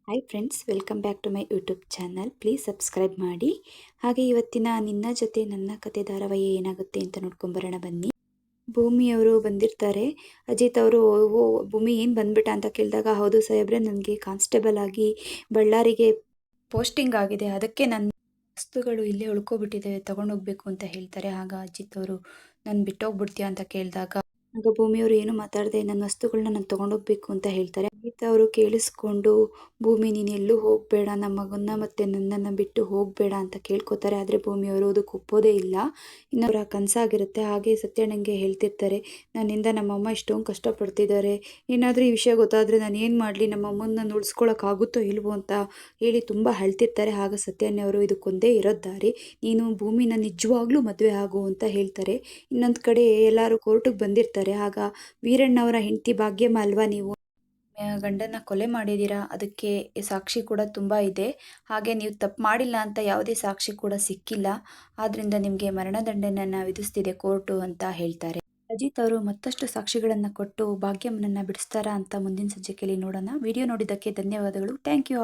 Hi friends, welcome back to my YouTube channel. Please subscribe ಮಾಡಿ. ಹಾಗೆ ಇವತ್ತಿನ ನಿನ್ನ ಜೊತೆ ನನ್ನ ಕತೆ ಧಾರಾವಾಹಿ ಏನಾಗುತ್ತೆ ಅಂತ ನೋಡ್ಕೊಂಬರೋಣ ಬನ್ನಿ. ಭೂಮಿಯವರು ಬಂದಿರ್ತಾರೆ. ಅಜಿತ್ ಅವರು ಓ ಭೂಮಿ ಏನು ಬಂದ್ಬಿಟ್ಟ ಅಂತ ಕೇಳಿದಾಗ, ಹೌದು ಸಾಹೇಬ್ರೆ, ನನಗೆ ಕಾನ್ಸ್ಟೇಬಲ್ ಆಗಿ ಬಳ್ಳಾರಿಗೆ ಪೋಸ್ಟಿಂಗ್ ಆಗಿದೆ, ಅದಕ್ಕೆ ನನ್ನ ವಸ್ತುಗಳು ಇಲ್ಲೇ ಉಳ್ಕೊಬಿಟ್ಟಿದೆ, ತಗೊಂಡೋಗ್ಬೇಕು ಅಂತ ಹೇಳ್ತಾರೆ. ಆಗ ಅಜಿತ್ ಅವರು, ನಾನು ಬಿಟ್ಟೋಗ್ಬಿಡ್ತೀಯಾ ಅಂತ ಕೇಳಿದಾಗ, ಆಗ ಭೂಮಿಯವರು ಏನು ಮಾತಾಡದೆ ನನ್ನ ವಸ್ತುಗಳನ್ನ ನಾನು ತಗೊಂಡೋಗ್ಬೇಕು ಅಂತ ಹೇಳ್ತಾರೆ. ಅಜಿತ್ ಅವರು ಕೇಳಿಸ್ಕೊಂಡು, ಭೂಮಿ ನೀನು ಎಲ್ಲೂ ಹೋಗಬೇಡ, ನಮ್ಮ ಮಗನ್ನ ಮತ್ತೆ ನನ್ನನ್ನು ಬಿಟ್ಟು ಹೋಗಬೇಡ ಅಂತ ಕೇಳ್ಕೊತಾರೆ. ಆದರೆ ಭೂಮಿಯವರು ಅದಕ್ಕೆ ಒಪ್ಪೋದೇ ಇಲ್ಲ. ಇನ್ನೊಬ್ಬರ ಕನಸಾಗಿರುತ್ತೆ. ಹಾಗೆ ಸತ್ಯಣ್ಣಂಗೆ ಹೇಳ್ತಿರ್ತಾರೆ, ನನ್ನಿಂದ ನಮ್ಮಮ್ಮ ಇಷ್ಟೊಂದು ಕಷ್ಟಪಡ್ತಿದ್ದಾರೆ, ಏನಾದರೂ ಈ ವಿಷಯ ಗೊತ್ತಾದರೆ ನಾನು ಏನು ಮಾಡಲಿ, ನಮ್ಮ ಅಮ್ಮನ ಉಳಿಸ್ಕೊಳಕ್ಕಾಗುತ್ತೋ ಇಲ್ವೋ ಅಂತ ಹೇಳಿ ತುಂಬ ಅಳ್ತಿರ್ತಾರೆ. ಆಗ ಸತ್ಯಣ್ಣವರು, ಇದಕ್ಕೊಂದೇ ಇರೋದು ದಾರಿ, ನೀನು ಭೂಮಿನ ನಿಜವಾಗ್ಲೂ ಮದುವೆ ಆಗು ಅಂತ ಹೇಳ್ತಾರೆ. ಇನ್ನೊಂದು ಕಡೆ ಎಲ್ಲರೂ ಕೋರ್ಟಿಗೆ ಬಂದಿರ್ತಾರೆ. ಆಗ ವೀರಣ್ಣವರ ಹೆಂಡತಿ ಭಾಗ್ಯಮ್ಮ ಅಲ್ವಾ ನೀವು, ಗಂಡನ ಕೊಲೆ ಮಾಡಿದ್ದೀರಾ, ಅದಕ್ಕೆ ಸಾಕ್ಷಿ ಕೂಡ ತುಂಬ ಇದೆ, ಹಾಗೆ ನೀವು ತಪ್ಪು ಮಾಡಿಲ್ಲ ಅಂತ ಯಾವುದೇ ಸಾಕ್ಷಿ ಕೂಡ ಸಿಕ್ಕಿಲ್ಲ, ಆದ್ದರಿಂದ ನಿಮಗೆ ಮರಣದಂಡನೆಯನ್ನು ವಿಧಿಸ್ತಿದೆ ಕೋರ್ಟು ಅಂತ ಹೇಳ್ತಾರೆ. ಅಜಿತ್ ಅವರು ಮತ್ತಷ್ಟು ಸಾಕ್ಷಿಗಳನ್ನು ಕೊಟ್ಟು ಭಾಗ್ಯಮ್ಮನನ್ನು ಬಿಡಿಸ್ತಾರಾ ಅಂತ ಮುಂದಿನ ಸಂಚಿಕೆಯಲ್ಲಿ ನೋಡೋಣ. ವಿಡಿಯೋ ನೋಡಿದ್ದಕ್ಕೆ ಧನ್ಯವಾದಗಳು. Thank you.